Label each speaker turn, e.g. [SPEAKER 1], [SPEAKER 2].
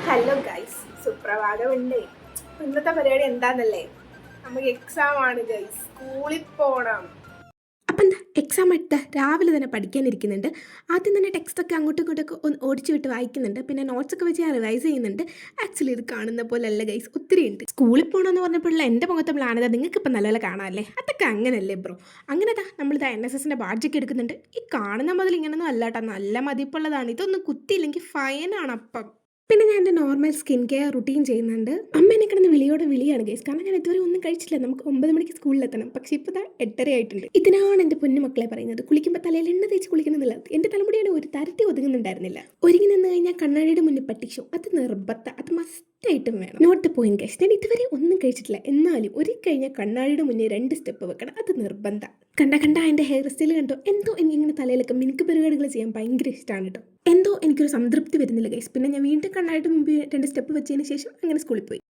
[SPEAKER 1] Hello guys, സുപ്രഭാതമുണ്ടേ. ഇന്നത്തെ പരിപാടി എന്താന്നല്ലേ? നമുക്ക് എക്സാം ആണ് ഗൈസ്, സ്കൂളിൽ പോണം.
[SPEAKER 2] അപ്പം എന്താ എക്സാം എടുത്ത രാവിലെ തന്നെ പഠിക്കാനിരിക്കുന്നുണ്ട്. ആദ്യം തന്നെ ടെക്സ്റ്റൊക്കെ അങ്ങോട്ടും ഇങ്ങോട്ടൊക്കെ ഒന്ന് ഓടിച്ചു വിട്ട് വായിക്കുന്നുണ്ട്. പിന്നെ നോട്ട്സൊക്കെ വെച്ച് ഞാൻ റിവൈസ് ചെയ്യുന്നുണ്ട്. ആക്ച്വലി ഇത് കാണുന്ന പോലെ അല്ല ഗൈസ്, ഒത്തിരി ഉണ്ട്. സ്കൂളിൽ പോകണമെന്ന് പറഞ്ഞപ്പോഴുള്ള എൻ്റെ മുഖത്തെ പ്ലാനത നിങ്ങൾക്ക് ഇപ്പം നല്ലപോലെ കാണാമല്ലേ? അതൊക്കെ അങ്ങനല്ലേ ബ്രോ? അങ്ങനെതാ നമ്മളിത് NSSൻ്റെ ബാഡ്ജൊക്കെ എടുക്കുന്നുണ്ട്. ഈ കാണുന്ന മുതൽ ഇങ്ങനൊന്നും അല്ലാട്ടോ, നല്ല മതിപ്പുള്ളതാണ്. ഇതൊന്നും കുത്തിയില്ലെങ്കിൽ ഫൈനാണ് അപ്പം. പിന്നെ ഞാൻ എൻ്റെ നോർമൽ സ്കിൻ കെയർ റുട്ടീൻ ചെയ്യുന്നുണ്ട്. അമ്മ എന്നെ കിടന്ന് വിളിയാണ് ഗൈസ്, കാരണം ഞാൻ ഇതുവരെ ഒന്നും കഴിച്ചില്ല. നമുക്ക് 9 മണിക്ക് സ്കൂളിലെത്തണം, പക്ഷേ ഇപ്പോൾ 8:30 ആയിട്ടുണ്ട്. ഇതിനാണ് എൻ്റെ പൊന്നു മക്കളെ പറയുന്നത്, കുളിക്കുമ്പോൾ തലയിൽ എണ്ണ തേച്ച് കുളിക്കണമെന്നില്ല. എൻ്റെ തലമുടിയാണ് ഒരു തരത്തിൽ ഒതുങ്ങുന്നുണ്ടായിരുന്നില്ല. ഒരുങ്ങി നിന്ന് കഴിഞ്ഞാൽ കണ്ണാടിയുടെ മുന്നിൽ പട്ടിഷോ, അത് നിർബന്ധം, അത് മസ്റ്റായിട്ടും വേണം. നോട്ട് ദ പോയിന്റ് ഗൈസ്, ഞാൻ ഇതുവരെ ഒന്നും കഴിച്ചിട്ടില്ല. എന്നാലും ഒരു കഴിഞ്ഞാൽ കണ്ണാടിയുടെ മുന്നിൽ 2 സ്റ്റെപ്പ് വെക്കണം, അത് നിർബന്ധം. കണ്ട എൻ്റെ ഹെയർ സ്റ്റൈൽ കണ്ടോ? എന്തോ എനിക്കിങ്ങനെ തലയിലൊക്കെ മിനുക്ക് പരിപാടികൾ ചെയ്യാൻ ഭയങ്കര ഇഷ്ടമാണ് കേട്ടോ. എന്തോ എനിക്കൊരു സംതൃപ്തി വരുന്നില്ല ഗൈസ്. പിന്നെ ഞാൻ വീണ്ടും കണ്ണാടിയുടെ മുമ്പ് 2 സ്റ്റെപ്പ് വെച്ചതിന് ശേഷം അങ്ങനെ സ്കൂളിൽ പോയി.